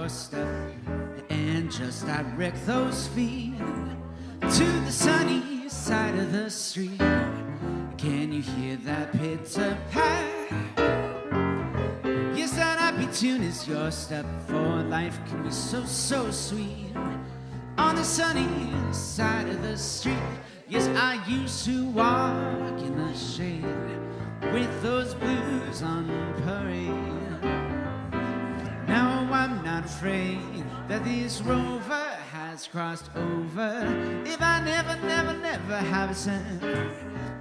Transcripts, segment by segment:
your step and just direct those feet to the sunny side of the street. Can you hear that pitter-pat? Yes, that happy tune is your step, for life can be so, so sweet on the sunny side of the street. Yes, I used to walk in the shade with those blues on parade. Now I'm not afraid that this rover has crossed over. If I never, never, never have a cent,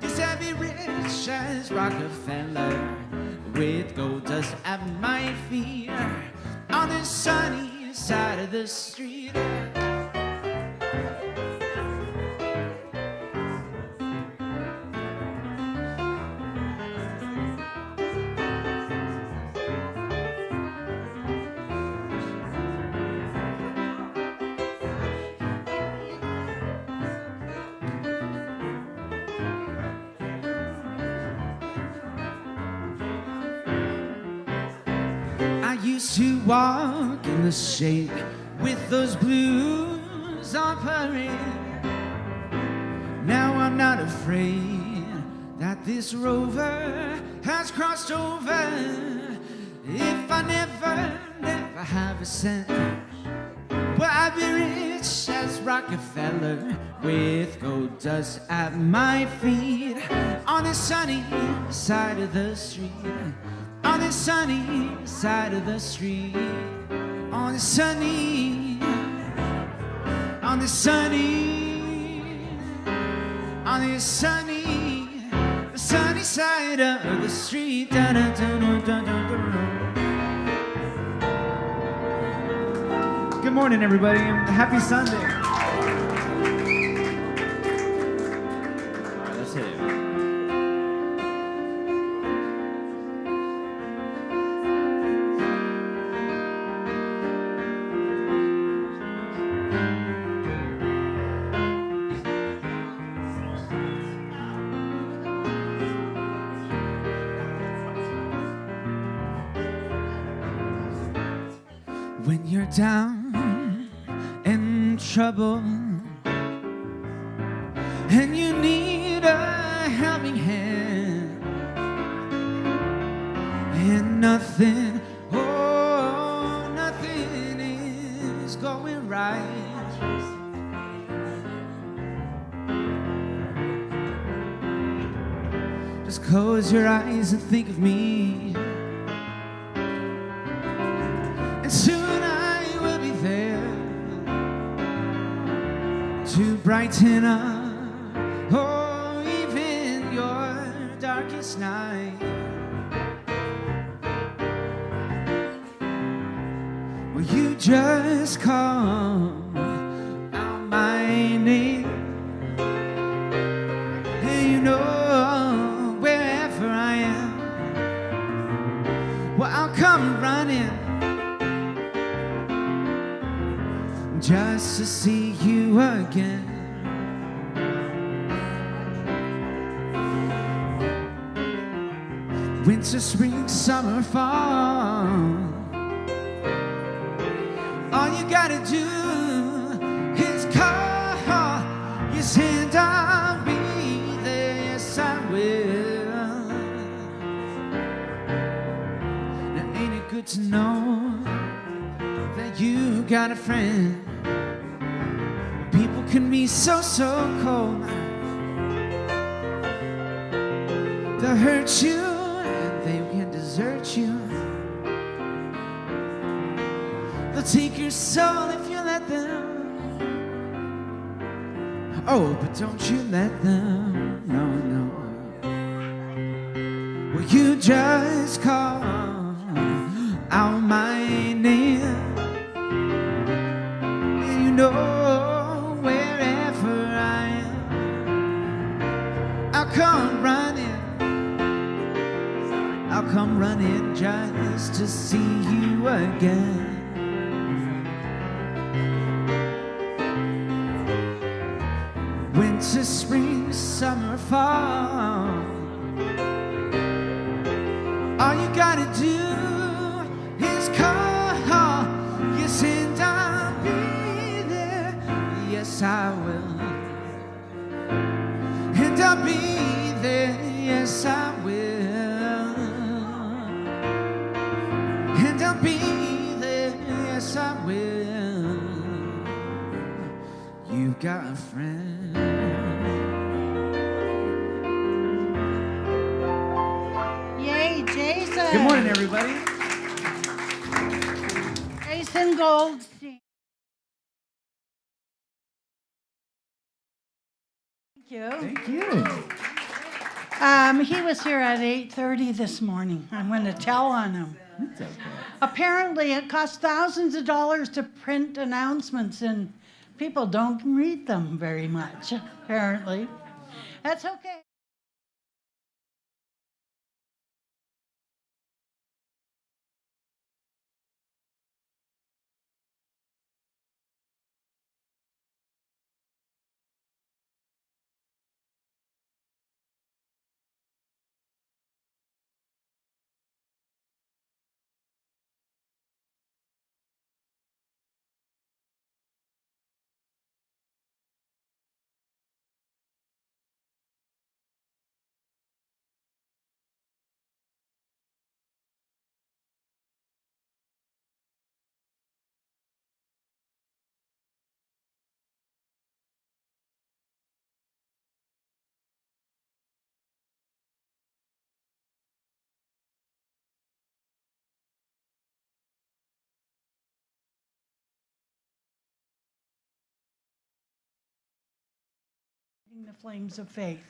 just I'd be rich as Rockefeller, with gold dust at my feet on the sunny side of the street. Used to walk in the shade with those blues on parade. Now I'm not afraid that this rover has crossed over. If I never, never have a cent, well, I'd be rich as Rockefeller, with gold dust at my feet on the sunny side of the street. On the sunny side of the street, on the sunny, on the sunny, on the sunny side of the street. Da, da, da, da, da, da, da. Good morning, everybody, and happy Sunday. All right, let's hit it. When you're down in trouble and you need a helping hand, and nothing, oh, nothing is going right, just close your eyes and think of me, and soon I will be there to brighten up, oh, even your darkest night. Will you just call out my name, and you know wherever I am, well, I'll come running just to see you again. Winter, spring, summer, fall, all you gotta do is call. Yes, and I'll be there, yes I will. Now ain't it good to know that you got a friend? People can be so, so cold, they'll hurt you and they can desert you. They'll take your soul if you let them. Oh, but don't you let them, no, no. Will you just call out my name, and you know wherever I am, I'll come running just to see you again. Winter, spring, summer, fall, all you gotta do is call. Yes, yes I will. And I'll be there, yes I will. And I'll be there, yes I will. You've got a friend. Yay, Jason. Good morning, everybody. Jason Goldstein. Thank you. Thank you. He was here at 8:30 this morning. I'm going to tell on him. That's okay. Apparently, it costs thousands of dollars to print announcements, and people don't read them very much, apparently. That's okay. The flames of faith.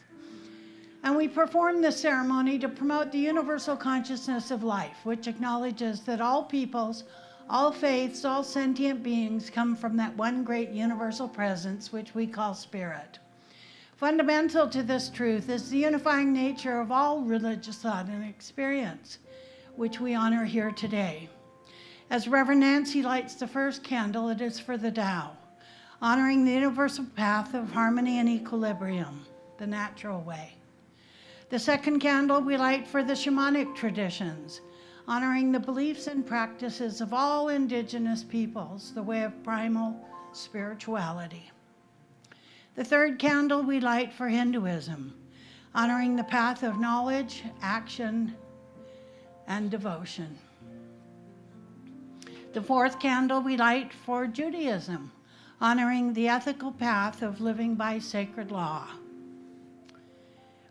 And we perform this ceremony to promote the universal consciousness of life, which acknowledges that all peoples, all faiths, all sentient beings come from that one great universal presence, which we call spirit. Fundamental to this truth is the unifying nature of all religious thought and experience, which we honor here today. As Reverend Nancy lights the first candle, it is for the Tao, honoring the universal path of harmony and equilibrium, the natural way. The second candle we light for the shamanic traditions, honoring the beliefs and practices of all indigenous peoples, the way of primal spirituality. The third candle we light for Hinduism, honoring the path of knowledge, action, and devotion. The fourth candle we light for Judaism, honoring the ethical path of living by sacred law.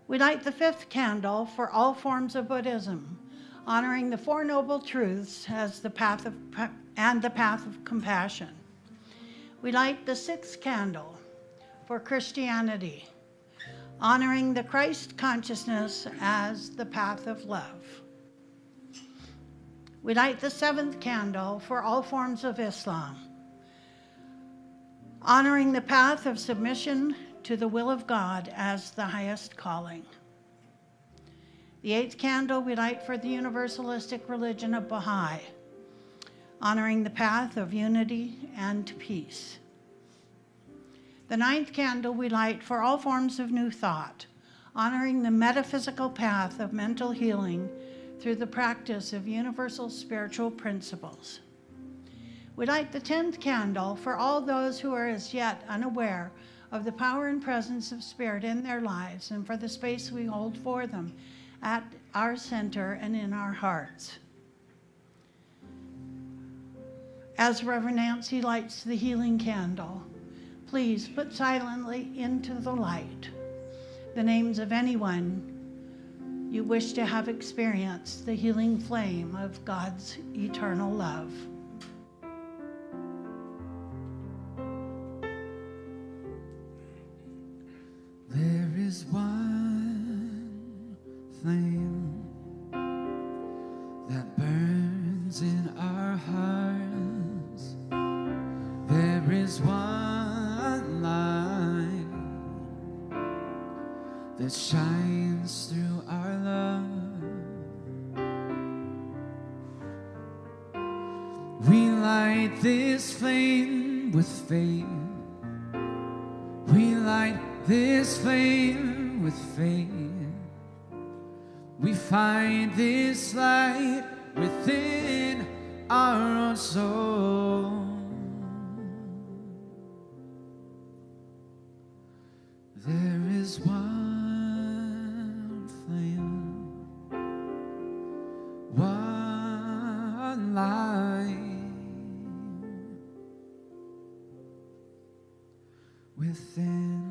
We light the fifth candle for all forms of Buddhism, honoring the Four Noble Truths as the path of compassion. We light the sixth candle for Christianity, honoring the Christ consciousness as the path of love. We light the seventh candle for all forms of Islam, honoring the path of submission to the will of God as the highest calling. The eighth candle we light for the universalistic religion of Baha'i, honoring the path of unity and peace. The ninth candle we light for all forms of new thought, honoring the metaphysical path of mental healing through the practice of universal spiritual principles. We light the 10th candle for all those who are as yet unaware of the power and presence of Spirit in their lives and for the space we hold for them at our center and in our hearts. As Reverend Nancy lights the healing candle, please put silently into the light the names of anyone you wish to have experienced the healing flame of God's eternal love. There is one flame that burns in our hearts. There is one light that shines through our love. We light this flame with faith. We light this flame with faith. We find this light within our own soul. within.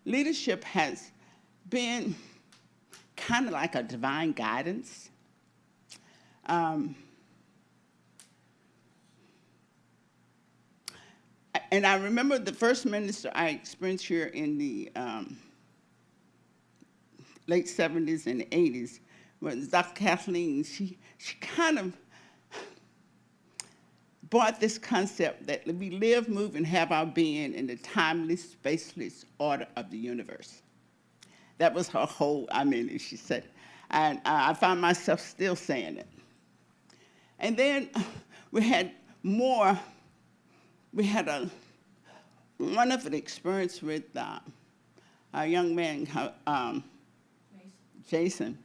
Leadership has been kind of like a divine guidance. Um, and I remember the first minister I experienced here in the late 70s and 80s was Dr. Kathleen. She kind of brought this concept that we live, move, and have our being in the timeless, spaceless order of the universe. That was her whole, she said, and I found myself still saying it. And then we had a wonderful experience with a young man, Jason,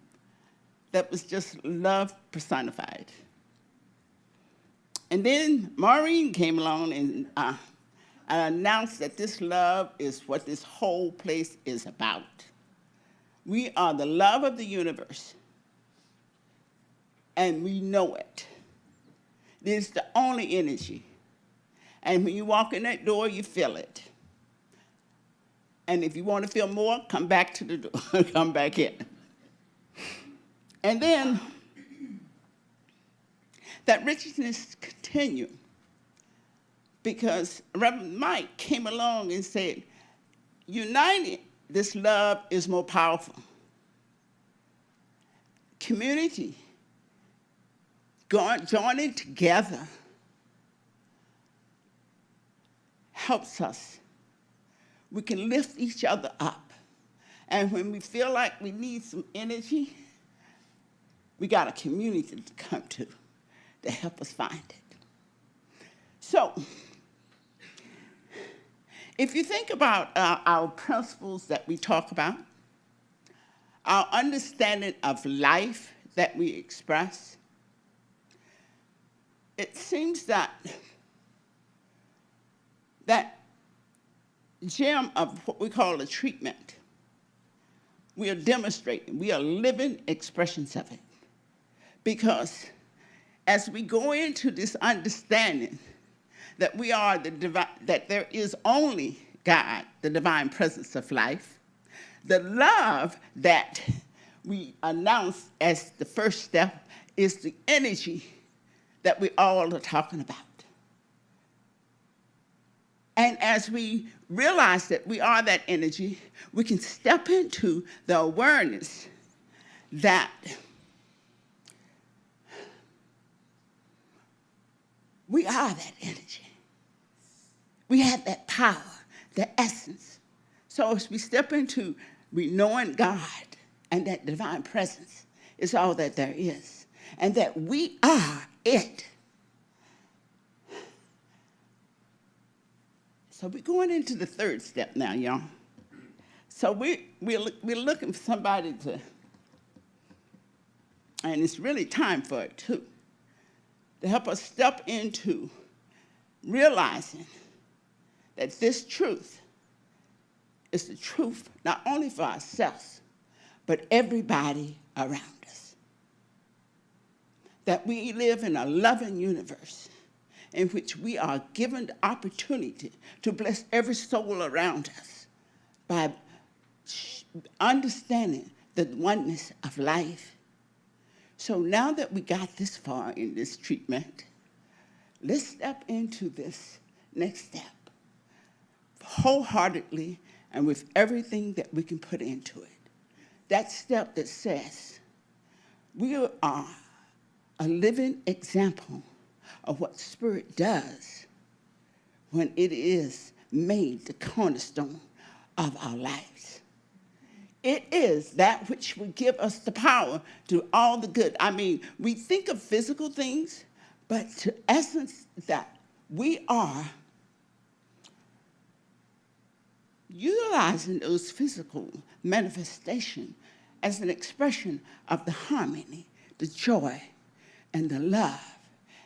that was just love personified. And then Maureen came along and announced that this love is what this whole place is about. We are the love of the universe, and we know it. It's the only energy. And when you walk in that door, you feel it. And if you want to feel more, come back to the door, come back in. And then that richness continued because Reverend Mike came along and said, united, this love is more powerful. Community, joining together helps us. We can lift each other up. And when we feel like we need some energy, we got a community to come to help us find it. So, if you think about our principles that we talk about, our understanding of life that we express, it seems that that gem of what we call a treatment, we are demonstrating, we are living expressions of it. Because as we go into this understanding that we are that there is only God, the divine presence of life, the love that we announce as the first step is the energy that we all are talking about. And as we realize that we are that energy, we can step into the awareness that we are that energy. We have that power, the essence. So as we step into knowing God and that divine presence is all that there is, and that we are it. So we're going into the third step now, y'all. So we're looking for somebody to, and it's really time for it too, to help us step into realizing that this truth is the truth not only for ourselves, but everybody around us. That we live in a loving universe in which we are given the opportunity to bless every soul around us by understanding the oneness of life. So now that we got this far in this treatment, let's step into this next step wholeheartedly and with everything that we can put into it. That step that says we are a living example of what Spirit does when it is made the cornerstone of our lives. It is that which will give us the power to all the good. I mean, we think of physical things, but to essence that we are utilizing those physical manifestations as an expression of the harmony, the joy, and the love,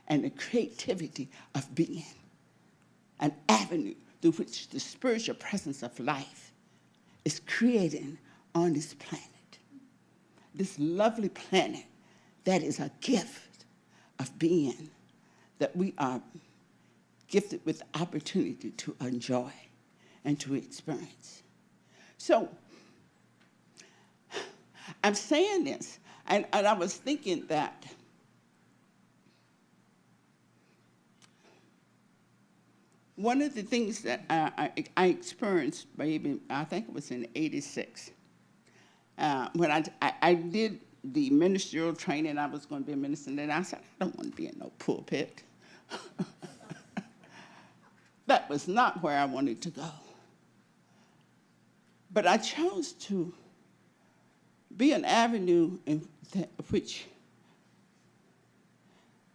and the creativity of being, an avenue through which the spiritual presence of life is creating on this planet. This lovely planet that is a gift of being that we are gifted with the opportunity to enjoy and to experience. So I'm saying this, and I was thinking that one of the things that I experienced, maybe I think it was in '86, when I did the ministerial training. I was going to be a minister, and then I said, I don't want to be in no pulpit. That was not where I wanted to go. But I chose to be an avenue in which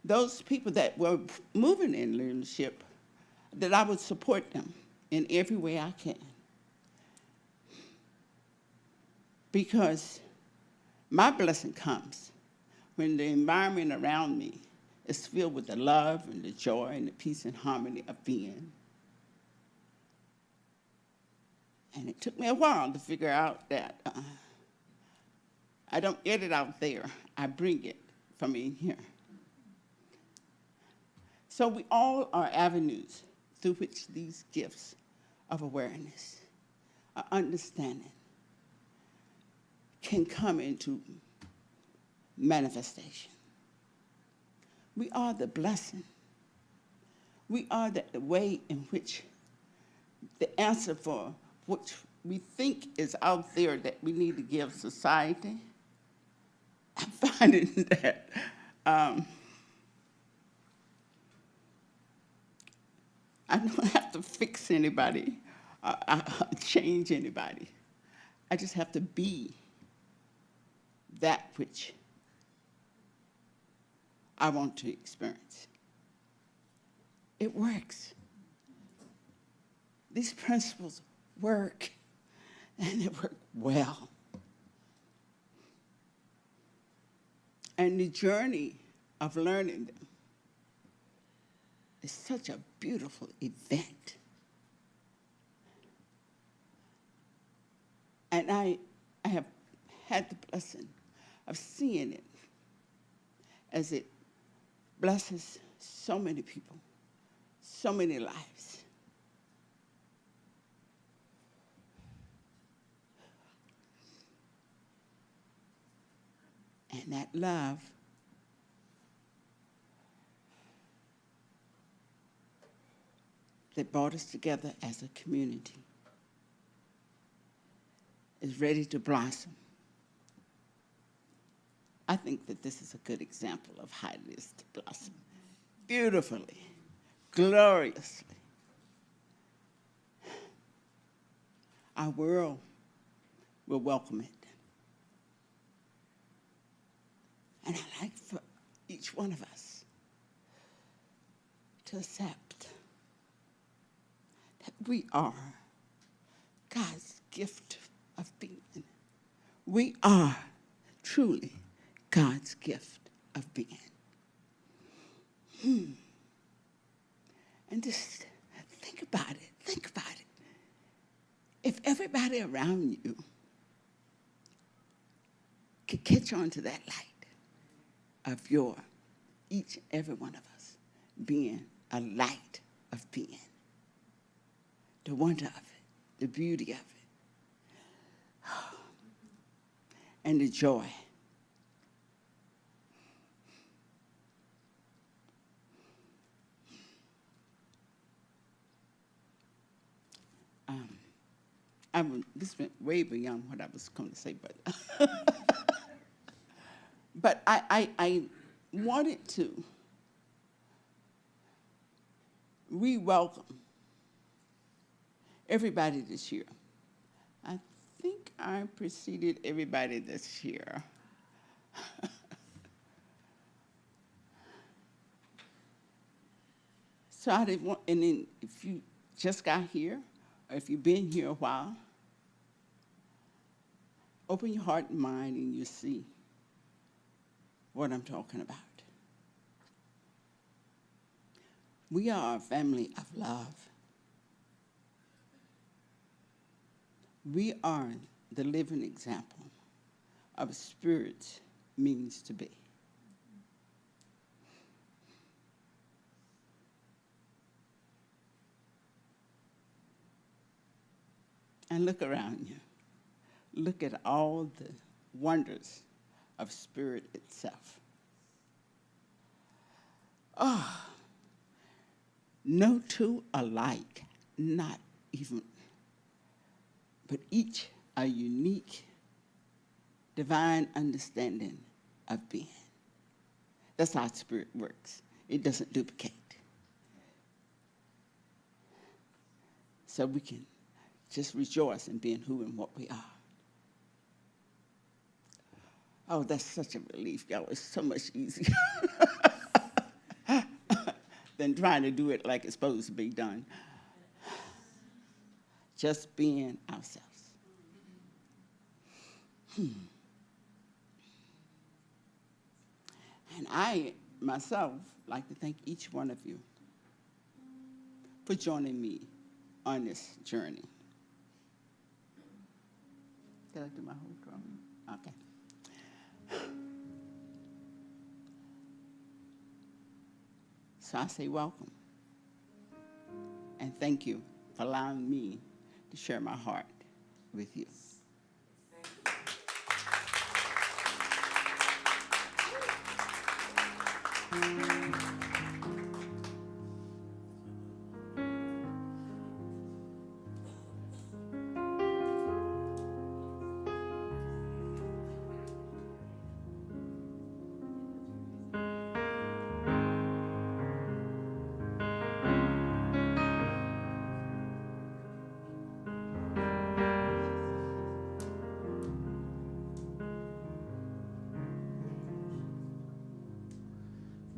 those people that were moving in leadership, that I would support them in every way I can. Because my blessing comes when the environment around me is filled with the love and the joy and the peace and harmony of being. And it took me a while to figure out that I don't get it out there. I bring it from in here. So we all are avenues through which these gifts of awareness, understanding, can come into manifestation. We are the blessing. We are the way in which the answer for what we think is out there that we need to give society. I'm finding that I don't have to fix anybody, change anybody. I just have to be that which I want to experience. It works. These principles work, and they work well. And the journey of learning them is such a beautiful event. And I have had the blessing of seeing it as it blesses so many people, so many lives. And that love that brought us together as a community is ready to blossom. I think that this is a good example of how it is to blossom beautifully, gloriously. Our world will welcome it. And I'd like for each one of us to accept that we are God's gift of being. We are truly God's gift of being. And just think about it. Think about it. If everybody around you could catch on to that light of your, each and every one of us being a light of being, the wonder of it, the beauty of it, and the joy. This went way beyond what I was going to say, but I wanted to re-welcome everybody this year. I think I preceded everybody this year. So I didn't want, and then if you just got here, or if you've been here a while, open your heart and mind and you'll see what I'm talking about. We are a family of love. We are the living example of a spirit means to be. And look around you. Look at all the wonders of spirit itself. Oh, no two alike, not even, but each a unique divine understanding of being. That's how spirit works. It doesn't duplicate. So we can just rejoice in being who and what we are. Oh, that's such a relief, y'all. It's so much easier than trying to do it like it's supposed to be done. Just being ourselves. And I, myself, like to thank each one of you for joining me on this journey. Did I do my whole drum? Okay. So I say welcome. And thank you for allowing me to share my heart with you.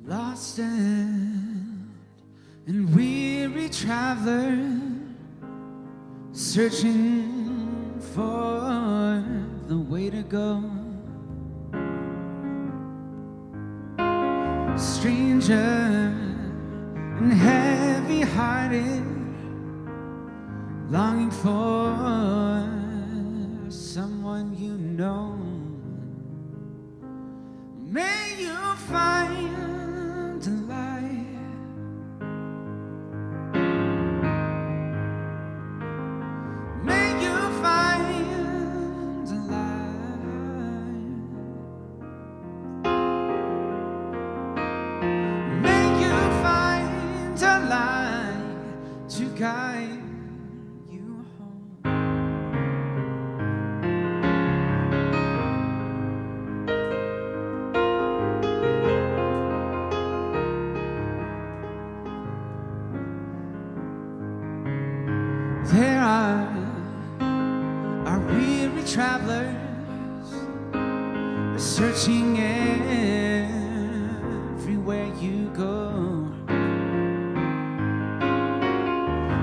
Lost and weary. traveler searching for the way to go. Stranger and heavy-hearted, longing for someone you know. May you find a light. May you find a light. May you find a light to guide you home. There are weary travelers searching everywhere you go.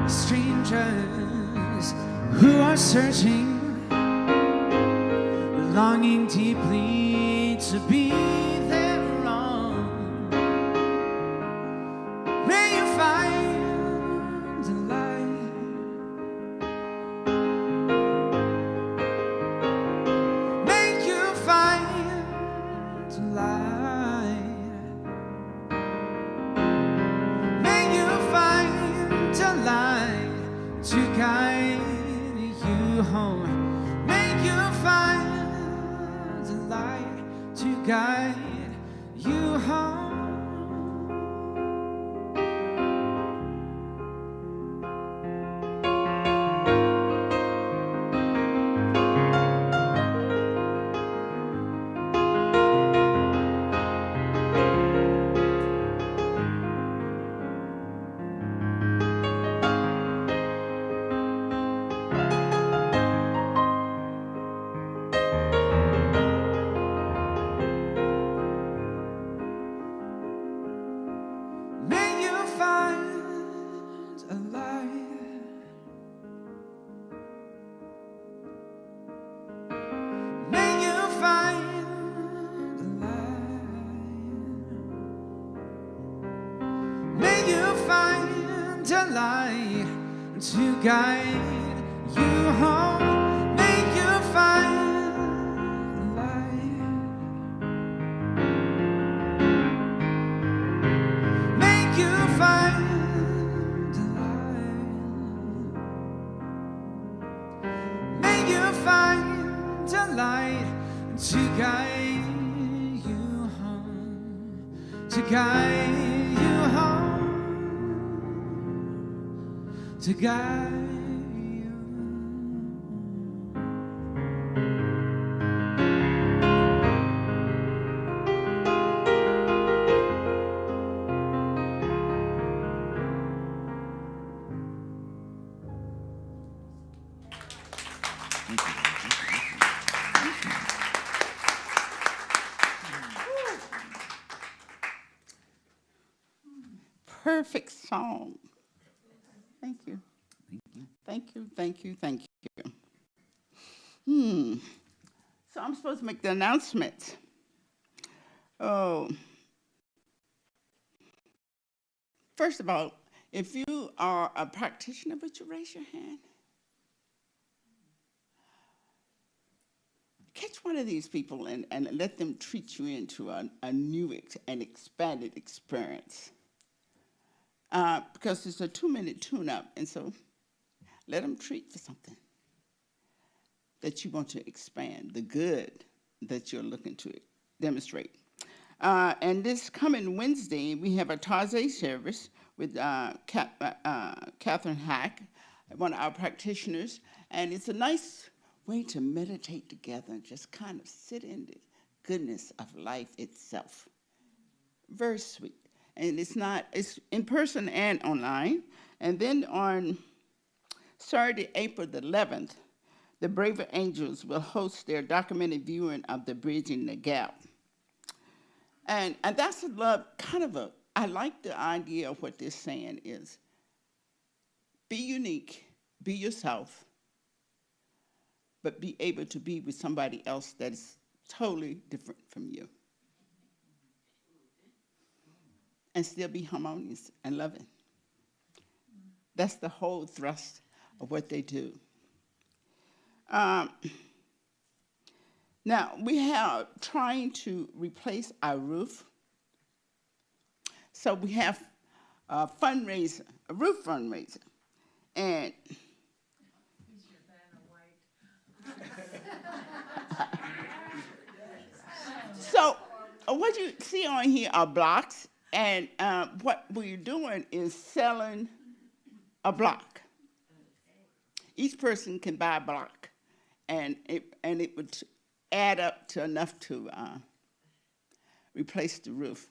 Strangers who are searching, longing deeply to be their own. May you find a light. May you find a light. May you find a light to guide you home. May you find a light to guide you home. May you find a light. May you find a light. May you find a light to guide you home. May you find a light. May you find a light. May you find a light to guide you home, to guide you home, to guide you. Perfect song. Thank you. Thank you, thank you, thank you. So I'm supposed to make the announcement. Oh. First of all, if you are a practitioner, would you raise your hand? Catch one of these people and let them treat you into a new and expanded experience. Because it's a 2-minute tune-up, and so let them treat for something that you want to expand, the good that you're looking to demonstrate. And this coming Wednesday, we have a Taizé service with Catherine Hack, one of our practitioners, and it's a nice way to meditate together and just kind of sit in the goodness of life itself. Very sweet. And it's in person and online. And then on Saturday, April the 11th, the Braver Angels will host their documented viewing of the Bridging the Gap. And that's I like the idea of what they're saying is, Be unique, be yourself, but be able to be with somebody else that is totally different from you. And still be harmonious and loving. That's the whole thrust of what they do. Now, we have trying to replace our roof. So we have a fundraiser, a roof fundraiser. And so what you see on here are blocks. And what we're doing is selling a block. Each person can buy a block, and it would add up to enough to replace the roof.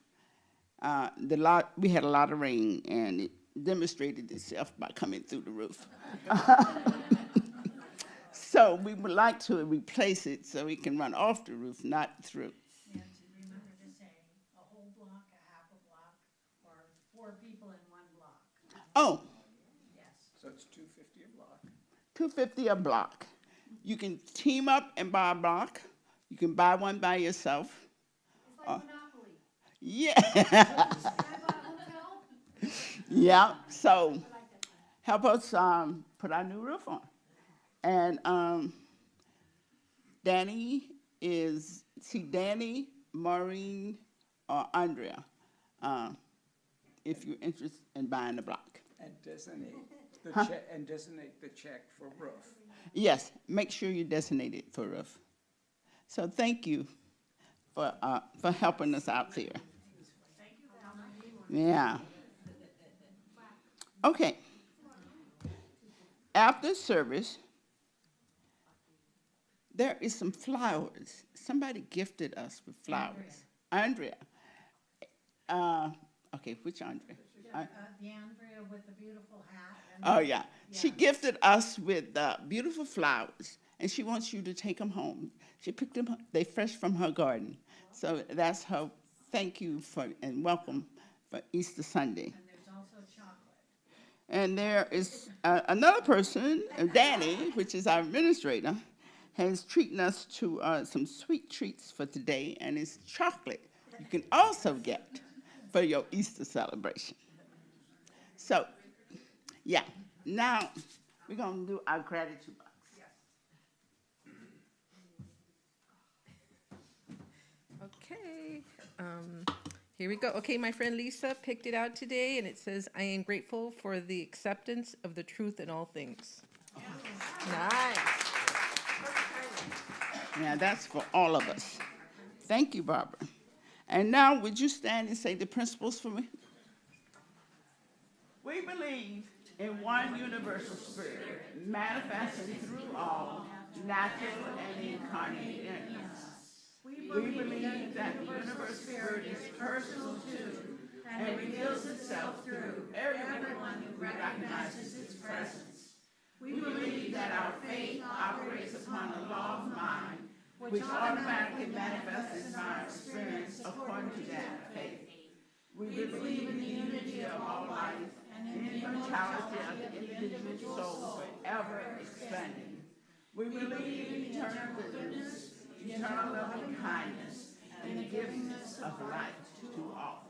We had a lot of rain, and it demonstrated itself by coming through the roof. So we would like to replace it so it can run off the roof, not through. And to remember to say a whole block, a half a block, or 4 people in 1 block. Oh, Yes. So it's $2.50 a block. $2.50 a block. You can team up and buy a block. You can buy one by yourself. It's like Monopoly. Yeah. Can I buy a hotel? Yeah. So help us put our new roof on. And Danny, Maureen, or Andrea, if you're interested in buying a block. And designate the check for roof. Yes, make sure you designate it for roof. So thank you for helping us out there. Yeah. Okay. After service, there is some flowers. Somebody gifted us with flowers. Andrea. Okay, which Andrea? The Andrea with the beautiful hat. Oh, yeah. She gifted us with beautiful flowers, and she wants you to take them home. She picked them up. They fresh from her garden. So that's her thank you for and welcome for Easter Sunday. And there's also chocolate. And there is another person, Danny, which is our administrator, has treated us to some sweet treats for today, and it's chocolate you can also get for your Easter celebration. So, yeah, now we're going to do our gratitude box. Okay, here we go. Okay, my friend Lisa picked it out today, and it says, I am grateful for the acceptance of the truth in all things. Nice. Yeah, that's for all of us. Thank you, Barbara. And now, would you stand and say the principles for me? We believe in one universal spirit, manifesting through all, natural and incarnate in us. We believe that the universal spirit is personal too, and reveals itself through everyone who recognizes its presence. We believe that our faith operates upon the law of mind, which automatically manifests in our experience according to that faith. We believe in the unity of all life and in the immortality of the individual soul forever expanding. We believe in eternal goodness, eternal loving kindness, and the givingness of life to all.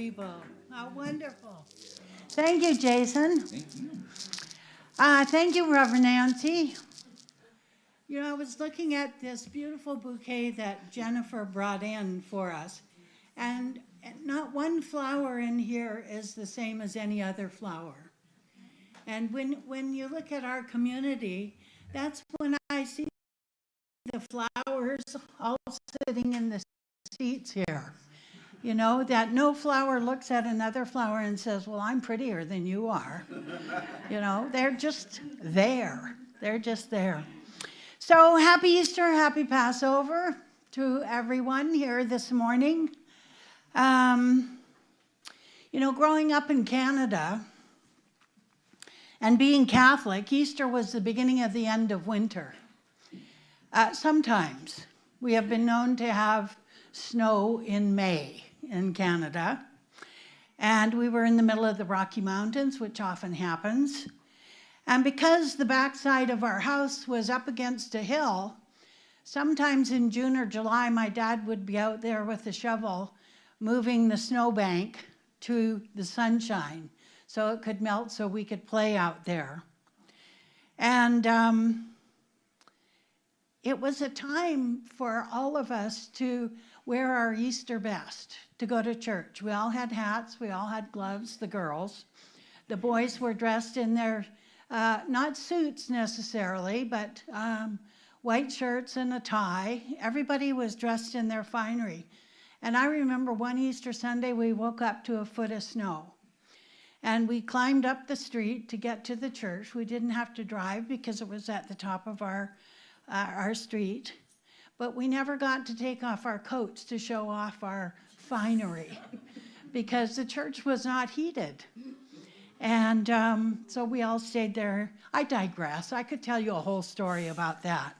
people. How wonderful. Thank you, Jason. Thank you. Thank you, Reverend Nancy. You know, I was looking at this beautiful bouquet that Jennifer brought in for us, and not one flower in here is the same as any other flower. And when you look at our community, that's when I see the flowers all sitting in the seats here. You know, that no flower looks at another flower and says, well, I'm prettier than you are. You know, they're just there. They're just there. So happy Easter, happy Passover to everyone here this morning. You know, growing up in Canada and being Catholic, Easter was the beginning of the end of winter. Sometimes we have been known to have snow in May in Canada, and we were in the middle of the Rocky Mountains, which often happens. And because the backside of our house was up against a hill, sometimes in June or July, my dad would be out there with a shovel moving the snowbank to the sunshine so it could melt so we could play out there. And it was a time for all of us to wear our Easter best, to go to church. We all had hats, we all had gloves, the girls. The boys were dressed in their, not suits necessarily, but white shirts and a tie. Everybody was dressed in their finery. And I remember one Easter Sunday, we woke up to a foot of snow. And we climbed up the street to get to the church. We didn't have to drive because it was at the top of our street. But we never got to take off our coats to show off our finery because the church was not heated. And so we all stayed there. I digress. I could tell you a whole story about that.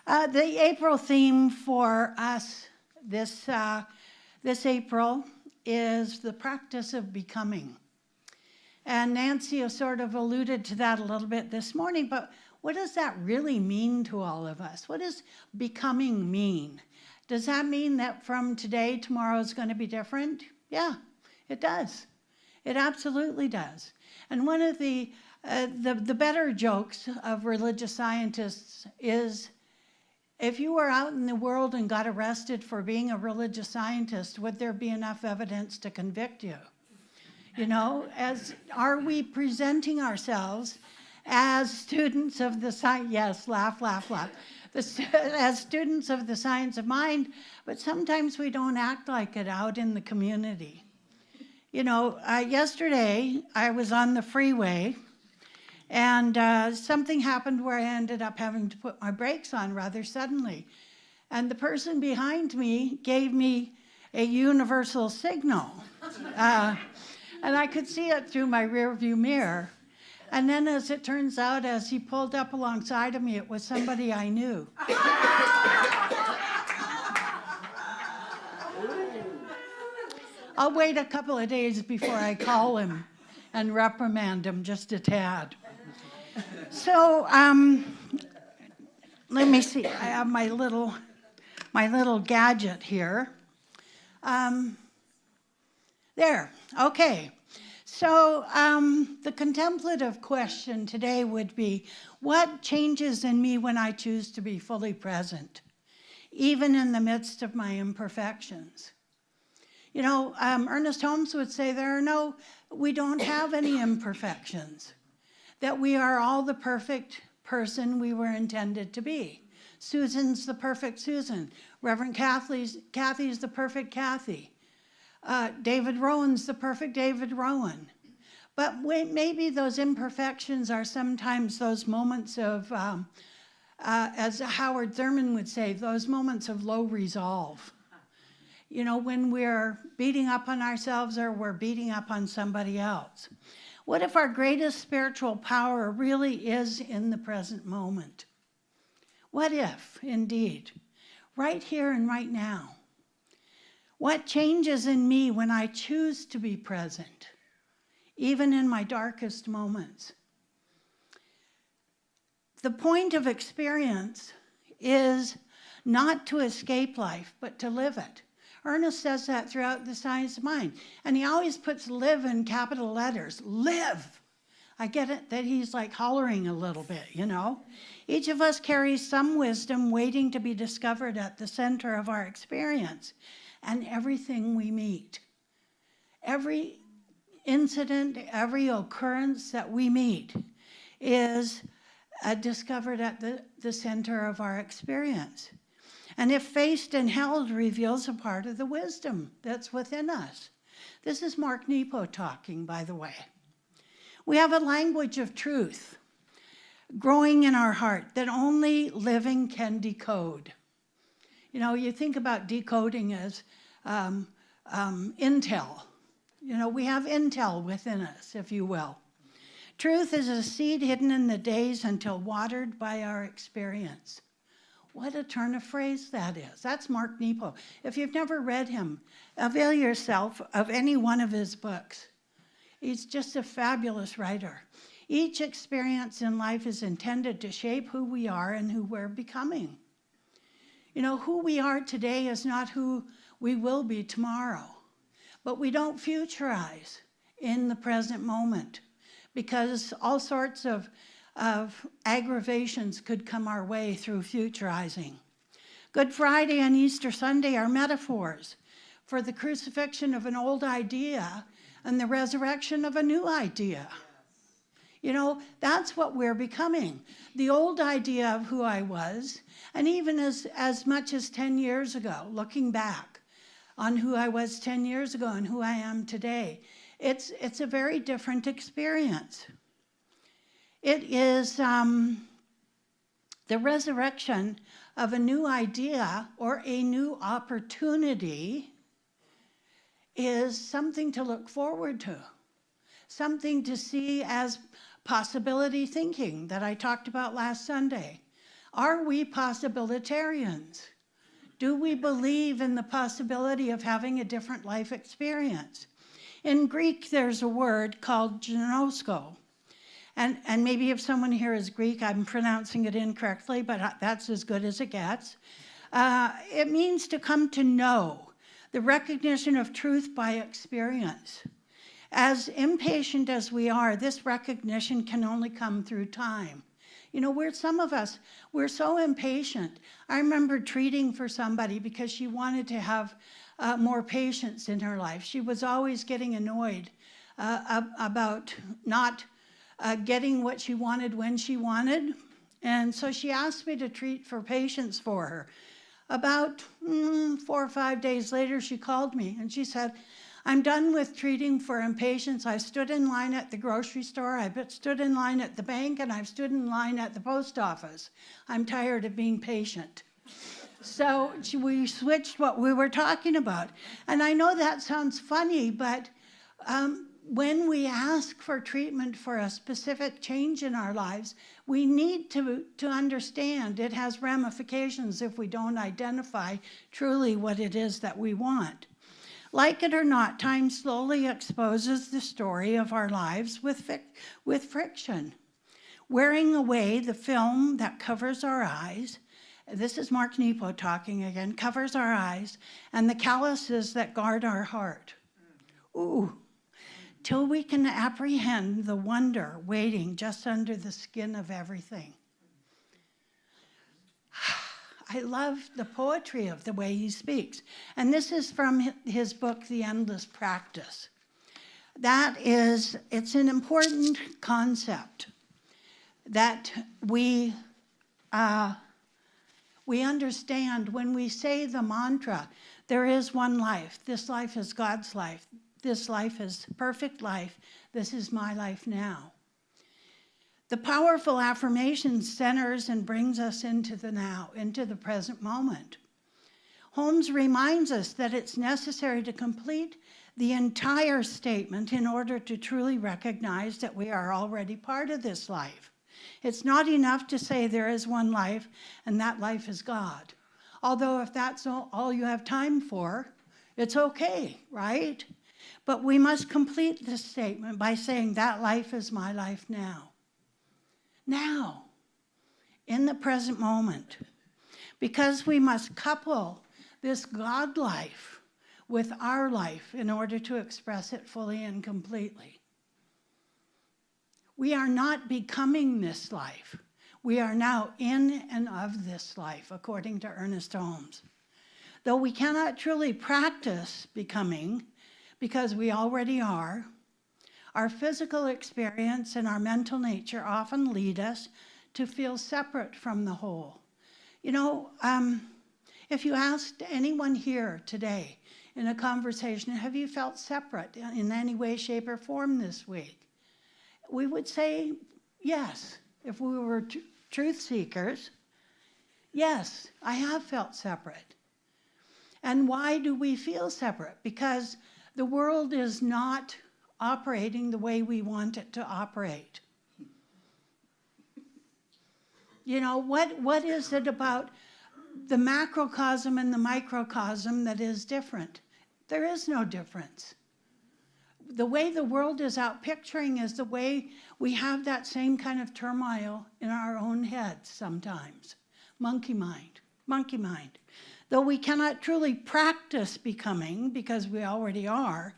The April theme for us this April is the practice of becoming. And Nancy has sort of alluded to that a little bit this morning, but what does that really mean to all of us? What does becoming mean? Does that mean that from today, tomorrow is going to be different? Yeah, it does. It absolutely does. And one of the better jokes of religious scientists is, if you were out in the world and got arrested for being a religious scientist, would there be enough evidence to convict you? You know, are we presenting ourselves as students of the science? Yes, laugh, laugh, laugh. As students of the science of mind, but sometimes we don't act like it out in the community. You know, yesterday I was on the freeway, and something happened where I ended up having to put my brakes on rather suddenly. And the person behind me gave me a universal signal. And I could see it through my rearview mirror. And then, as it turns out, as he pulled up alongside of me, it was somebody I knew. I'll wait a couple of days before I call him and reprimand him just a tad. So, let me see. I have my little gadget here. There. Okay. So the contemplative question today would be, what changes in me when I choose to be fully present, even in the midst of my imperfections? You know, Ernest Holmes would say we don't have any imperfections, that we are all the perfect person we were intended to be. Susan's the perfect Susan. Reverend Kathy's the perfect Kathy. David Rowan's the perfect David Rowan. But maybe those imperfections are sometimes those moments of, as Howard Thurman would say, those moments of low resolve. You know, when we're beating up on ourselves or we're beating up on somebody else. What if our greatest spiritual power really is in the present moment? What if, indeed, right here and right now? What changes in me when I choose to be present, even in my darkest moments? The point of experience is not to escape life, but to live it. Ernest says that throughout The Science of Mind. And he always puts live in capital letters. Live! I get it that he's like hollering a little bit, you know. Each of us carries some wisdom waiting to be discovered at the center of our experience. And everything we meet, every incident, every occurrence that we meet is discovered at the center of our experience. And if faced and held, reveals a part of the wisdom that's within us. This is Mark Nepo talking, by the way. We have a language of truth growing in our heart that only living can decode. You know, you think about decoding as intel. You know, we have intel within us, if you will. Truth is a seed hidden in the days until watered by our experience. What a turn of phrase that is. That's Mark Nepo. If you've never read him, avail yourself of any one of his books. He's just a fabulous writer. Each experience in life is intended to shape who we are and who we're becoming. You know, who we are today is not who we will be tomorrow. But we don't futurize in the present moment because all sorts of aggravations could come our way through futurizing. Good Friday and Easter Sunday are metaphors for the crucifixion of an old idea and the resurrection of a new idea. You know, that's what we're becoming. The old idea of who I was, and even as much as 10 years ago, looking back on who I was 10 years ago and who I am today, it's a very different experience. It is the resurrection of a new idea or a new opportunity is something to look forward to, something to see as possibility thinking that I talked about last Sunday. Are we possibilitarians? Do we believe in the possibility of having a different life experience? In Greek, there's a word called ginosko. And maybe if someone here is Greek, I'm pronouncing it incorrectly, but that's as good as it gets. It means to come to know, the recognition of truth by experience. As impatient as we are, this recognition can only come through time. You know, some of us, we're so impatient. I remember treating for somebody because she wanted to have more patience in her life. She was always getting annoyed about not getting what she wanted when she wanted. And so she asked me to treat for patience for her. About 4 or 5 days later, she called me and she said, I'm done with treating for impatience. I stood in line at the grocery store, I've stood in line at the bank, and I've stood in line at the post office. I'm tired of being patient. So we switched what we were talking about. And I know that sounds funny, but when we ask for treatment for a specific change in our lives, we need to understand it has ramifications if we don't identify truly what it is that we want. Like it or not, time slowly exposes the story of our lives with friction, wearing away the film that covers our eyes. This is Mark Nepo talking again, covers our eyes, and the calluses that guard our heart. Ooh, till we can apprehend the wonder waiting just under the skin of everything. I love the poetry of the way he speaks. And this is from his book, The Endless Practice. It's an important concept that we understand when we say the mantra, there is one life. This life is God's life. This life is perfect life. This is my life now. The powerful affirmation centers and brings us into the now, into the present moment. Holmes reminds us that it's necessary to complete the entire statement in order to truly recognize that we are already part of this life. It's not enough to say there is one life and that life is God. Although if that's all you have time for, it's okay, right? But we must complete this statement by saying that life is my life now. Now, in the present moment, because we must couple this God life with our life in order to express it fully and completely. We are not becoming this life. We are now in and of this life, according to Ernest Holmes. Though we cannot truly practice becoming, because we already are, our physical experience and our mental nature often lead us to feel separate from the whole. You know, if you asked anyone here today in a conversation, have you felt separate in any way, shape, or form this week? We would say yes. If we were truth seekers, yes, I have felt separate. And why do we feel separate? Because the world is not operating the way we want it to operate. You know, what is it about the macrocosm and the microcosm that is different? There is no difference. The way the world is out picturing is the way we have that same kind of turmoil in our own heads sometimes. Monkey mind. Though we cannot truly practice becoming, because we already are,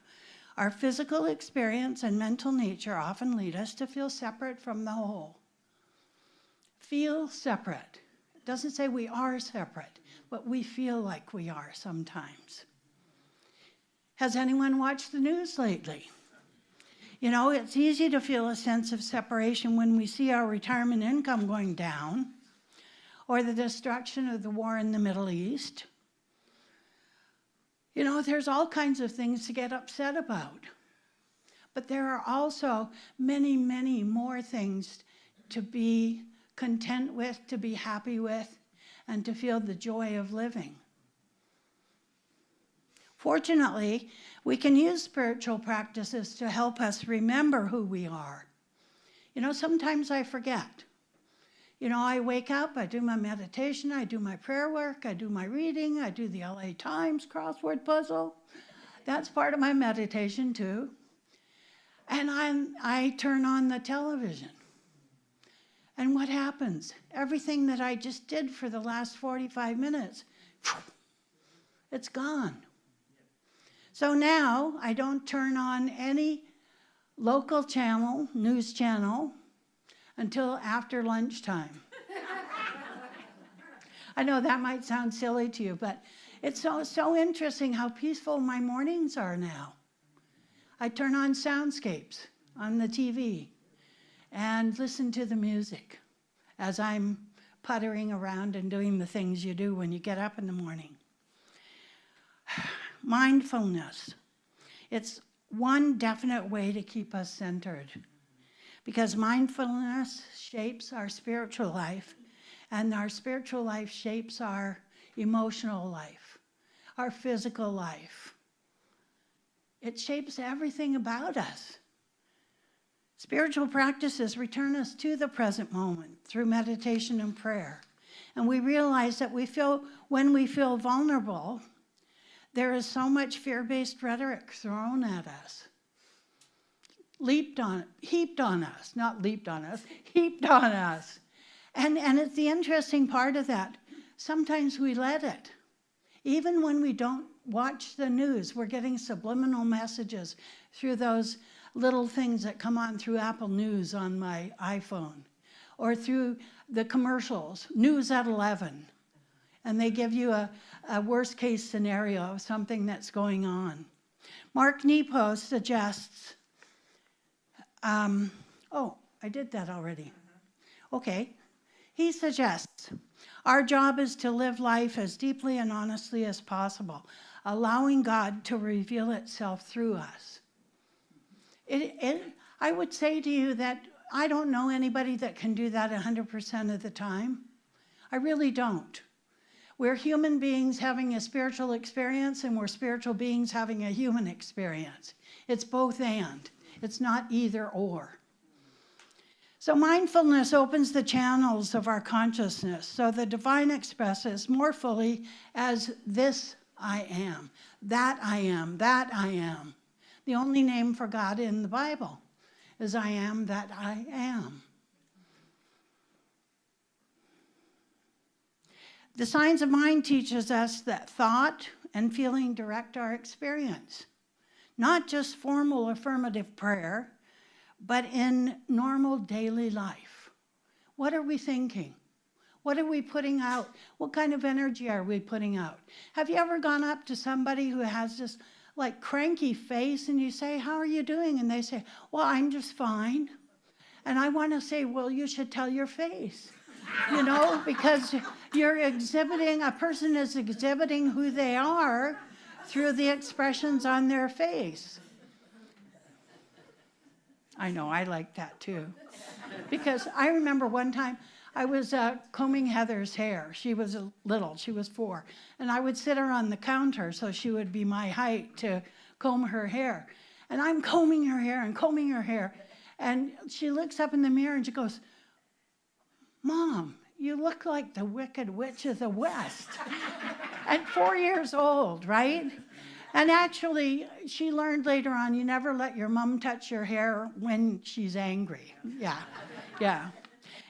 our physical experience and mental nature often lead us to feel separate from the whole. Feel separate. It doesn't say we are separate, but we feel like we are sometimes. Has anyone watched the news lately? You know, it's easy to feel a sense of separation when we see our retirement income going down, or the destruction of the war in the Middle East. You know, there's all kinds of things to get upset about. But there are also many, many more things to be content with, to be happy with, and to feel the joy of living. Fortunately, we can use spiritual practices to help us remember who we are. You know, sometimes I forget. You know, I wake up, I do my meditation, I do my prayer work, I do my reading, I do the LA Times crossword puzzle. That's part of my meditation too. And I turn on the television. And what happens? Everything that I just did for the last 45 minutes, it's gone. So now I don't turn on any local channel, news channel, until after lunchtime. I know that might sound silly to you, but it's so interesting how peaceful my mornings are now. I turn on soundscapes on the TV and listen to the music as I'm puttering around and doing the things you do when you get up in the morning. Mindfulness. It's one definite way to keep us centered, because mindfulness shapes our spiritual life, and our spiritual life shapes our emotional life, our physical life. It shapes everything about us. Spiritual practices return us to the present moment through meditation and prayer. And we realize that when we feel vulnerable, there is so much fear-based rhetoric thrown at us. Heaped on us. And it's the interesting part of that. Sometimes we let it. Even when we don't watch the news, we're getting subliminal messages through those little things that come on through Apple News on my iPhone, or through the commercials, News at 11. And they give you a worst case scenario of something that's going on. Mark Nepo suggests, I did that already. Okay. He suggests, our job is to live life as deeply and honestly as possible, allowing God to reveal itself through us. I would say to you that I don't know anybody that can do that 100% of the time. I really don't. We're human beings having a spiritual experience, and we're spiritual beings having a human experience. It's both and. It's not either or. So mindfulness opens the channels of our consciousness so the divine expresses more fully as this I am, that I am, that I am. The only name for God in the Bible is I am that I am. The Science of Mind teaches us that thought and feeling direct our experience. Not just formal affirmative prayer, but in normal daily life. What are we thinking? What are we putting out? What kind of energy are we putting out? Have you ever gone up to somebody who has this like cranky face and you say, how are you doing? And they say, well, I'm just fine. And I want to say, well, you should tell your face, because you're exhibiting, a person is exhibiting who they are through the expressions on their face. I know, I like that too. Because I remember one time I was combing Heather's hair. She was little, she was 4. And I would sit her on the counter so she would be my height to comb her hair. And I'm combing her hair and combing her hair. And she looks up in the mirror and she goes, Mom, you look like the Wicked Witch of the West. At 4 years old, right? And actually, she learned later on, you never let your mom touch your hair when she's angry. Yeah.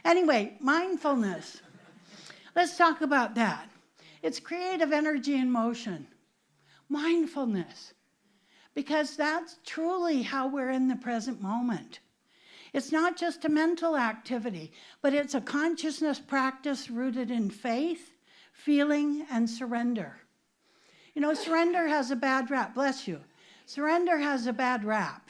Anyway, mindfulness. Let's talk about that. It's creative energy in motion. Mindfulness. Because that's truly how we're in the present moment. It's not just a mental activity, but it's a consciousness practice rooted in faith, feeling, and surrender. Surrender has a bad rap. Bless you. Surrender has a bad rap.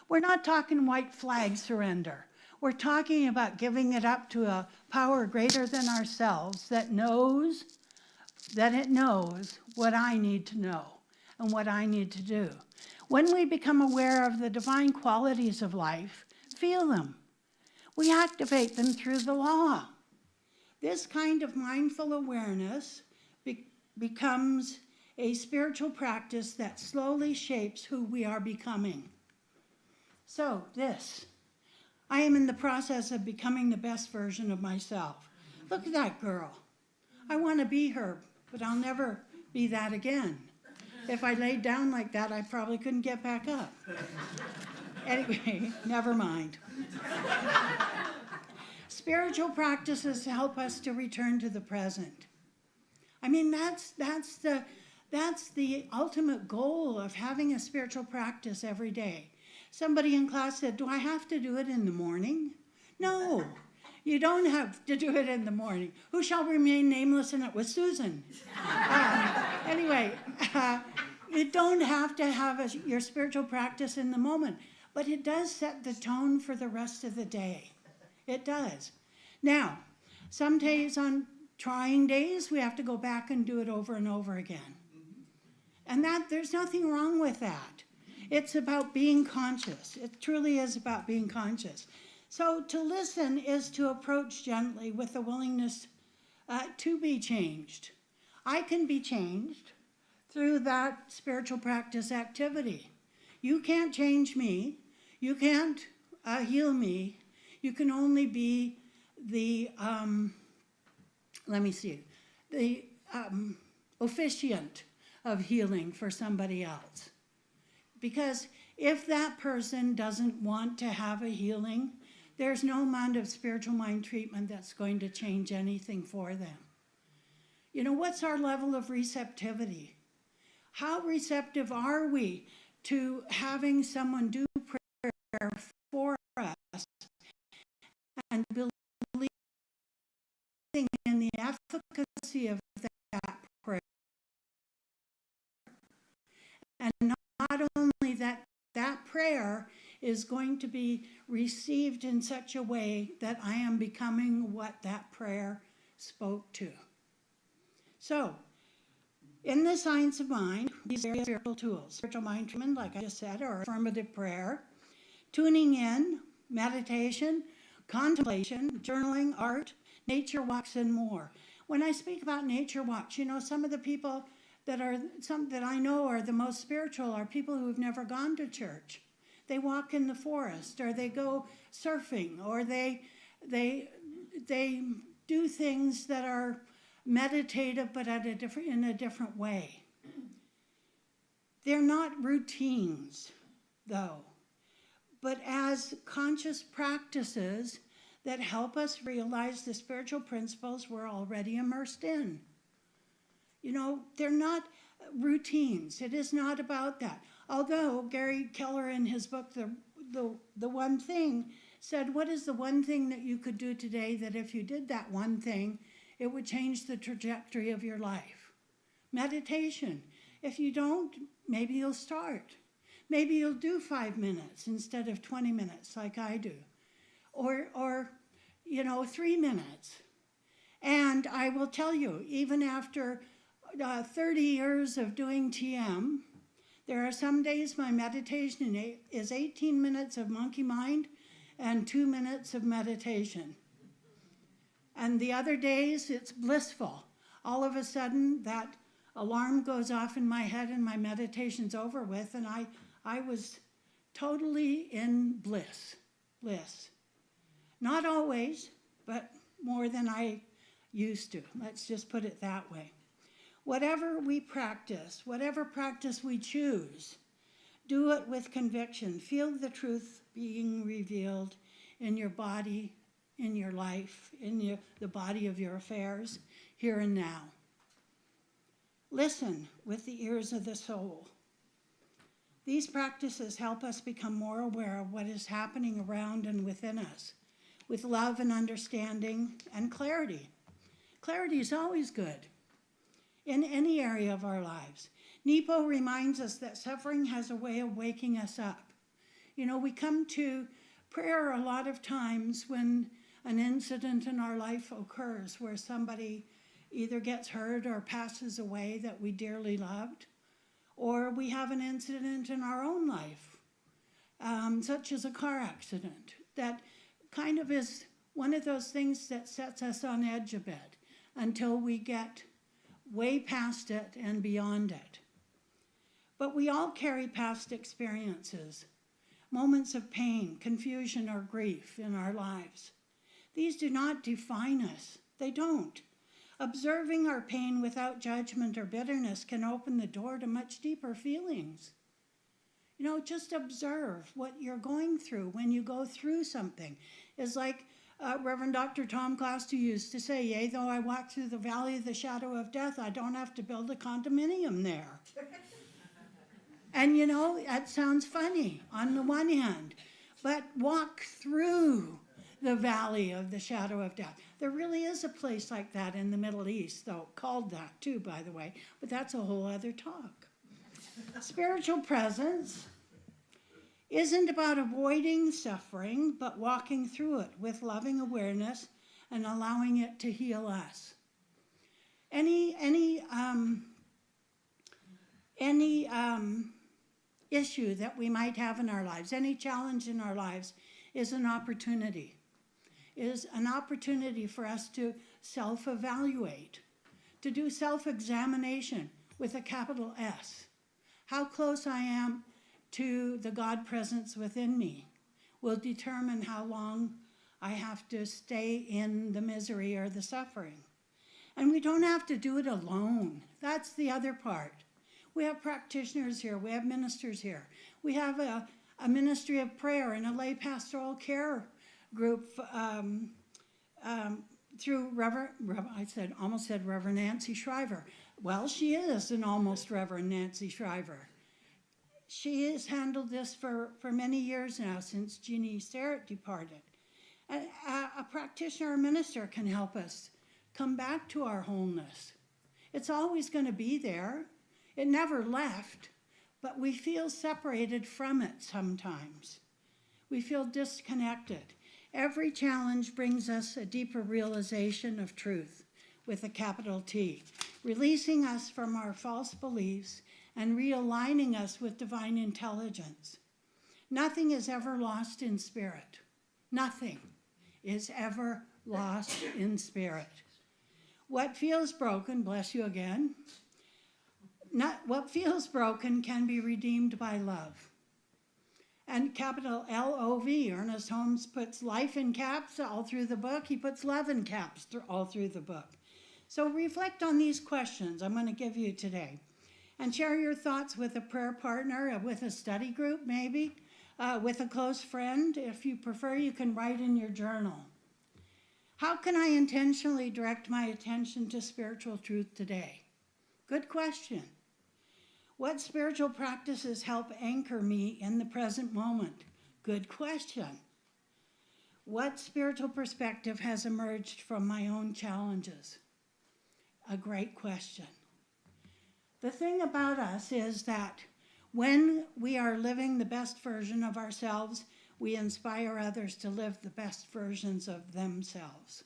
We're not talking white flag surrender. We're talking about giving it up to a power greater than ourselves that knows what I need to know and what I need to do. When we become aware of the divine qualities of life, feel them. We activate them through the law. This kind of mindful awareness becomes a spiritual practice that slowly shapes who we are becoming. So I am in the process of becoming the best version of myself. Look at that girl. I want to be her, but I'll never be that again. If I laid down like that, I probably couldn't get back up. Anyway, never mind. Spiritual practices help us to return to the present. I mean, that's the ultimate goal of having a spiritual practice every day. Somebody in class said, do I have to do it in the morning? No, you don't have to do it in the morning. Who shall remain nameless? And it was Susan. Anyway, you don't have to have your spiritual practice in the moment, but it does set the tone for the rest of the day. It does. Now, some days on trying days, we have to go back and do it over and over again. And there's nothing wrong with that. It's about being conscious. It truly is about being conscious. So to listen is to approach gently with a willingness to be changed. I can be changed through that spiritual practice activity. You can't change me. You can't heal me. You can only be the officiant of healing for somebody else. Because if that person doesn't want to have a healing, there's no amount of spiritual mind treatment that's going to change anything for them. What's our level of receptivity? How receptive are we to having someone do prayer for us and believing in the efficacy of that prayer? And not only that prayer is going to be received in such a way that I am becoming what that prayer spoke to. So, in the science of mind, these are spiritual tools. Spiritual mind treatment, like I just said, or affirmative prayer, tuning in, meditation, contemplation, journaling, art, nature walks, and more. When I speak about nature walks, some of the people that I know are the most spiritual are people who have never gone to church. They walk in the forest, or they go surfing, or they do things that are meditative but in a different way. They're not routines, though, but as conscious practices that help us realize the spiritual principles we're already immersed in. They're not routines. It is not about that. Although Gary Keller in his book, The One Thing, said, what is the one thing that you could do today that if you did that one thing, it would change the trajectory of your life? Meditation. If you don't, maybe you'll start. Maybe you'll do 5 minutes instead of 20 minutes like I do. Or 3 minutes. And I will tell you, even after 30 years of doing TM, there are some days my meditation is 18 minutes of monkey mind and 2 minutes of meditation. And the other days, it's blissful. All of a sudden, that alarm goes off in my head and my meditation's over with, and I was totally in bliss. Not always, but more than I used to. Let's just put it that way. Whatever we practice, whatever practice we choose, do it with conviction. Feel the truth being revealed in your body, in your life, in the body of your affairs, here and now. Listen with the ears of the soul. These practices help us become more aware of what is happening around and within us, with love and understanding and clarity. Clarity is always good in any area of our lives. Nepo reminds us that suffering has a way of waking us up. We come to prayer a lot of times when an incident in our life occurs where somebody either gets hurt or passes away that we dearly loved, or we have an incident in our own life, such as a car accident, that kind of is one of those things that sets us on edge a bit until we get way past it and beyond it. But we all carry past experiences, moments of pain, confusion, or grief in our lives. These do not define us. They don't. Observing our pain without judgment or bitterness can open the door to much deeper feelings. Just observe what you're going through when you go through something. It's like Reverend Dr. Tom Claster used to say, yea, though I walk through the valley of the shadow of death, I don't have to build a condominium there. And that sounds funny on the one hand, but walk through the valley of the shadow of death. There really is a place like that in the Middle East, though, called that too, by the way, but that's a whole other talk. Spiritual presence isn't about avoiding suffering, but walking through it with loving awareness and allowing it to heal us. Any issue that we might have in our lives, any challenge in our lives, is an opportunity for us to self-evaluate, to do self-examination with a capital S. How close I am to the God presence within me will determine how long I have to stay in the misery or the suffering. And we don't have to do it alone. That's the other part. We have practitioners here. We have ministers here. We have a ministry of prayer and a lay pastoral care group through almost said Reverend Nancy Shriver. Well, she is an almost Reverend Nancy Shriver. She has handled this for many years now, since Jeannie Sterrett departed. A practitioner or minister can help us come back to our wholeness. It's always going to be there. It never left, but we feel separated from it sometimes. We feel disconnected. Every challenge brings us a deeper realization of truth with a capital T, releasing us from our false beliefs and realigning us with divine intelligence. Nothing is ever lost in spirit. Nothing is ever lost in spirit. What feels broken, bless you again, what feels broken can be redeemed by love. And capital L-O-V, Ernest Holmes puts life in caps all through the book. He puts love in caps all through the book. So reflect on these questions I'm going to give you today. And share your thoughts with a prayer partner, with a study group maybe, with a close friend. If you prefer, you can write in your journal. How can I intentionally direct my attention to spiritual truth today? Good question. What spiritual practices help anchor me in the present moment? Good question. What spiritual perspective has emerged from my own challenges? A great question. The thing about us is that when we are living the best version of ourselves, we inspire others to live the best versions of themselves.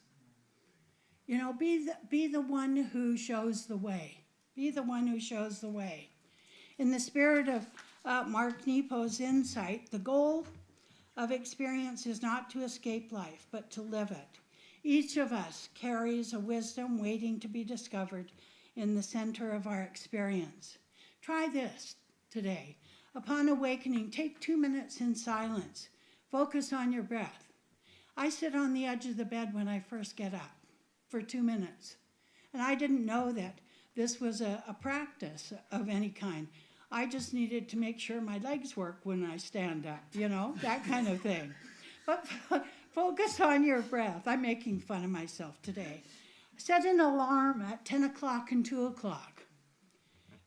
You know, be the one who shows the way. Be the one who shows the way. In the spirit of Mark Nepo's insight, the goal of experience is not to escape life, but to live it. Each of us carries a wisdom waiting to be discovered in the center of our experience. Try this today. Upon awakening, take 2 minutes in silence. Focus on your breath. I sit on the edge of the bed when I first get up for 2 minutes. And I didn't know that this was a practice of any kind. I just needed to make sure my legs work when I stand up, you know, that kind of thing. But focus on your breath. I'm making fun of myself today. Set an alarm at 10 o'clock and 2 o'clock.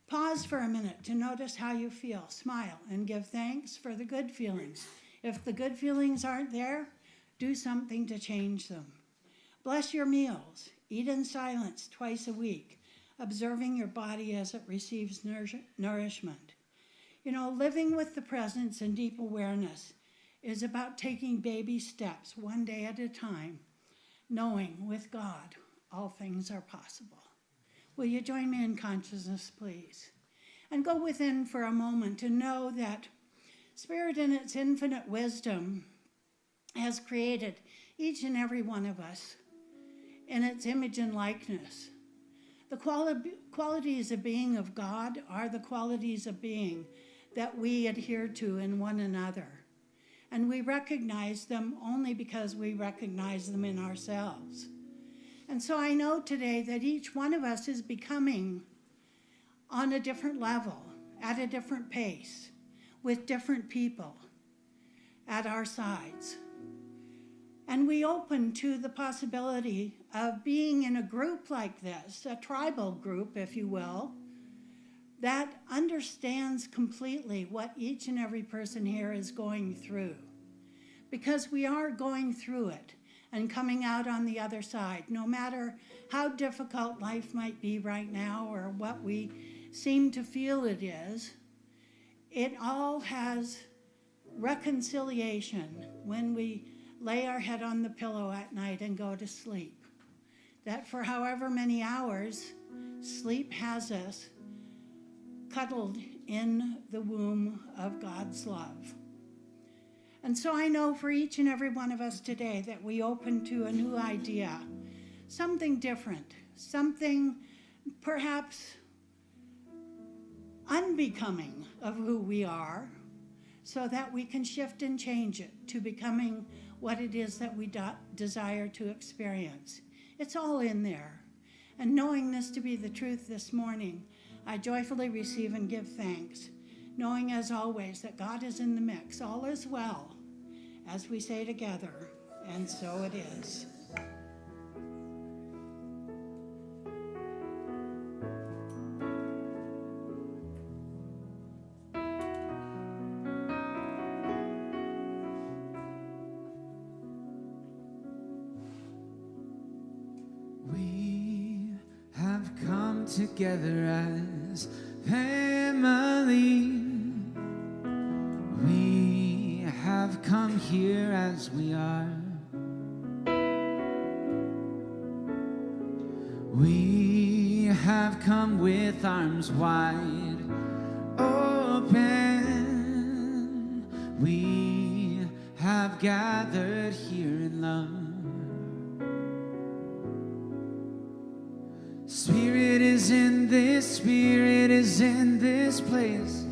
Pause for a minute to notice how you feel. Smile and give thanks for the good feelings. If the good feelings aren't there, do something to change them. Bless your meals. Eat in silence twice a week, observing your body as it receives nourishment. You know, living with the presence and deep awareness is about taking baby steps one day at a time, knowing with God all things are possible. Will you join me in consciousness, please? And go within for a moment to know that Spirit in its infinite wisdom has created each and every one of us in its image and likeness. The qualities of being of God are the qualities of being that we adhere to in one another. And we recognize them only because we recognize them in ourselves. And so I know today that each one of us is becoming on a different level, at a different pace, with different people at our sides. And we open to the possibility of being in a group like this, a tribal group, if you will, that understands completely what each and every person here is going through. Because we are going through it and coming out on the other side, no matter how difficult life might be right now or what we seem to feel it is, it all has reconciliation when we lay our head on the pillow at night and go to sleep. That for however many hours, sleep has us cuddled in the womb of God's love. And so I know for each and every one of us today that we open to a new idea, something different, something perhaps unbecoming of who we are, so that we can shift and change it to becoming what it is that we desire to experience. It's all in there. And knowing this to be the truth this morning, I joyfully receive and give thanks, knowing as always that God is in the mix. All is well, as we say together, and so it is. We have come together as family. We have come here as we are. We have come with arms wide open. We have gathered here in love. Spirit is in this, Spirit is in this place.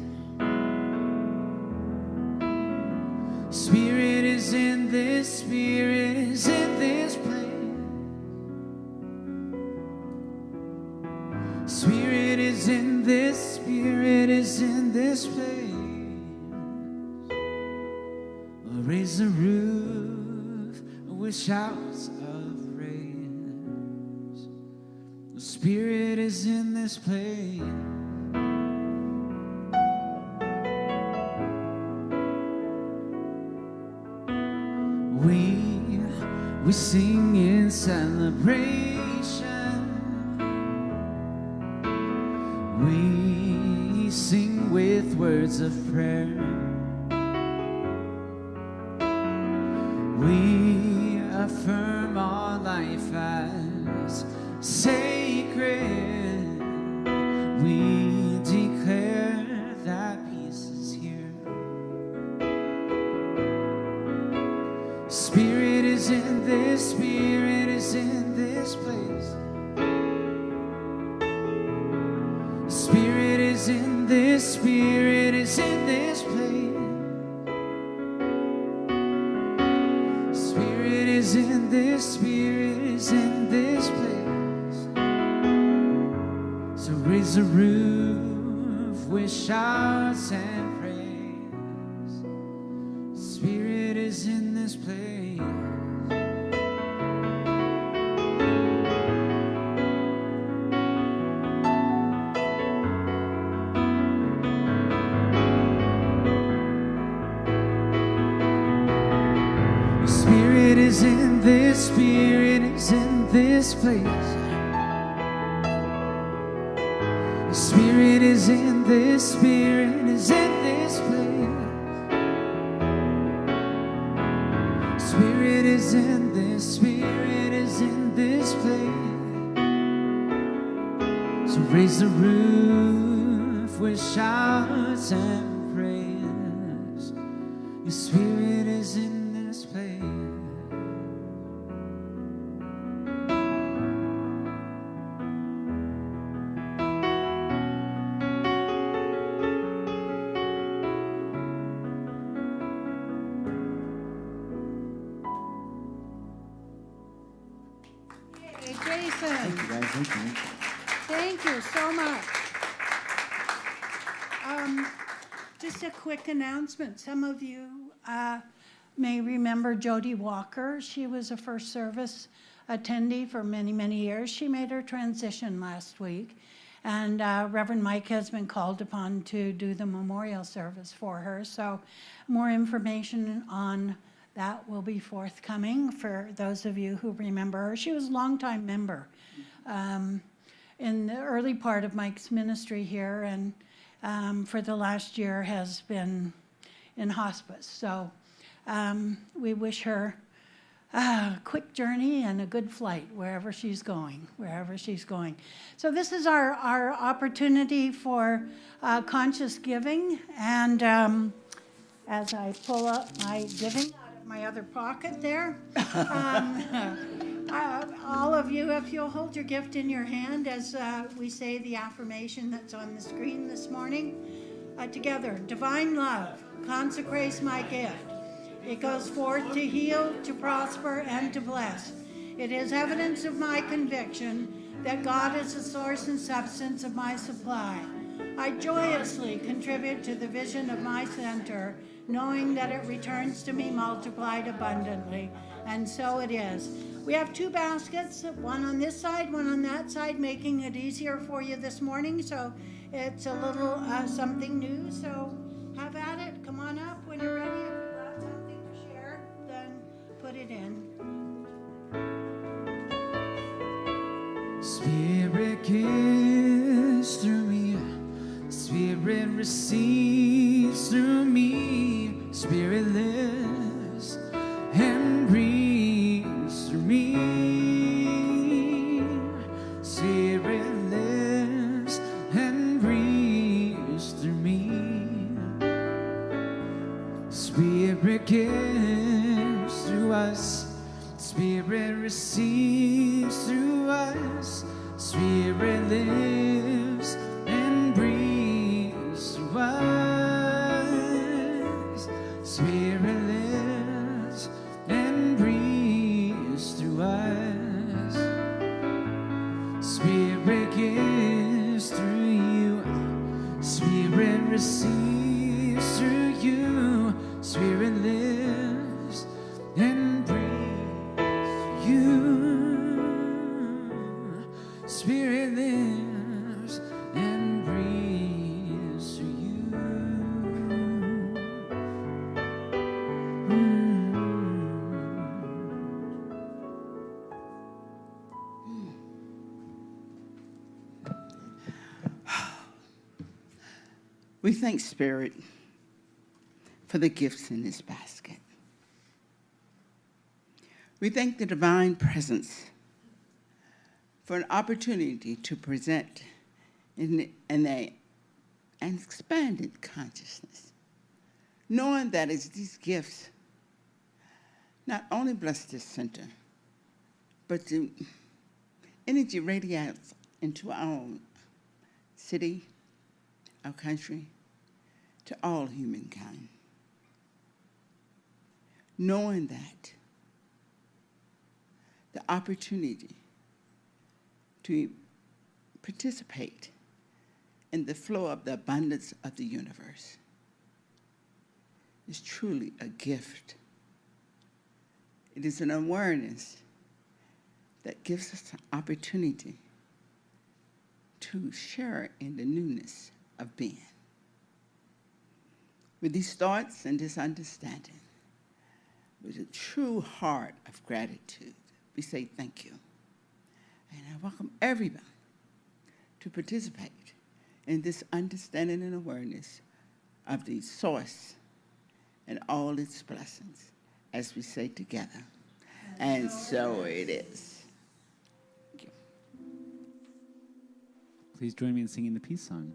Spirit is in this, Spirit is in this place. Spirit is in this, Spirit is in this place. We'll raise the roof with shouts of praise. Spirit is in this place. We sing in celebration. We sing with words of prayer. We affirm our life as sacred. We declare that peace is here. Spirit is in this, Spirit is in this place. Spirit is in this, Spirit is in this place. Spirit is in this, Spirit is in this place. So raise the roof with shouts and praise. Spirit is in this place. Spirit is in this, Spirit is in this place. Spirit is in this, Spirit is in this place. Spirit is in this, Spirit is in this place. So raise the roof with shouts and praise. Your Spirit is in this place. Hey, Jason, Thank you, guys. Thank you. thank you so much. Just a quick announcement. Some of you may remember Jody Walker. She was a first service attendee for many, many years. She made her transition last week, and Reverend Mike has been called upon to do the memorial service for her. So more information on that will be forthcoming for those of you who remember her. She was a longtime member in the early part of Mike's ministry here, and for the last year has been in hospice. So we wish her a quick journey and a good flight wherever she's going, So this is our opportunity for conscious giving. And as I pull up my giving out of my other pocket there, all of you, if you'll hold your gift in your hand as we say the affirmation that's on the screen this morning. Together, divine love consecrates my gift. It goes forth to heal, to prosper, and to bless. It is evidence of my conviction that God is the source and substance of my supply. I joyously contribute to the vision of my center, knowing that it returns to me multiplied abundantly. And so it is. We have two baskets, one on this side, one on that side, making it easier for you this morning. So it's a little something new. So have at it. Come on up when you're ready. If you've got something to share, then put it in. Spirit gives through me. Spirit receives through me. Spirit lives and breathes through me. Spirit lives and breathes through me. Spirit gives through us. Spirit receives through us. Spirit lives and breathes through us. Spirit lives and breathes through us. Spirit gives through you. Spirit receives through you. Spirit lives and breathes through you. Spirit We thank Spirit for the gifts in this basket. We thank the divine presence for an opportunity to present in an expanded consciousness, knowing that as these gifts not only bless this center, but the energy radiates into our own city, our country, to all humankind. Knowing that the opportunity to participate in the flow of the abundance of the universe is truly a gift. It is an awareness that gives us an opportunity to share in the newness of being. With these thoughts and this understanding, with a true heart of gratitude, we say thank you. And I welcome everyone to participate in this understanding and awareness of the source and all its blessings, as we say together. And so it is. Thank you. Please join me in singing the peace song.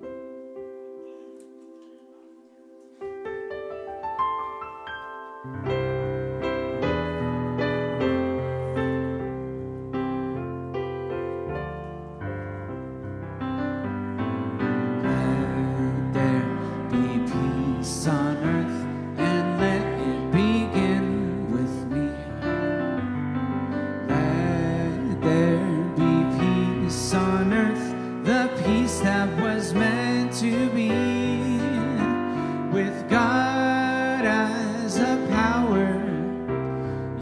Let there be peace on earth, and let it begin with me. Let there be peace on earth, the peace that was meant to be, with God as a power,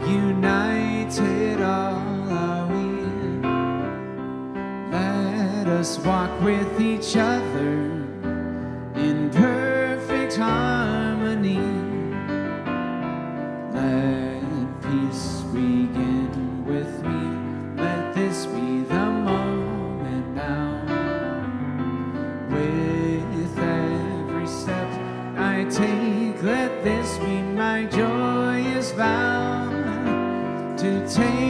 united all are we. Let us walk with each other in perfect harmony. Let peace begin with me. Let this be the moment now. With every step I take, let this be my joyous vow, to take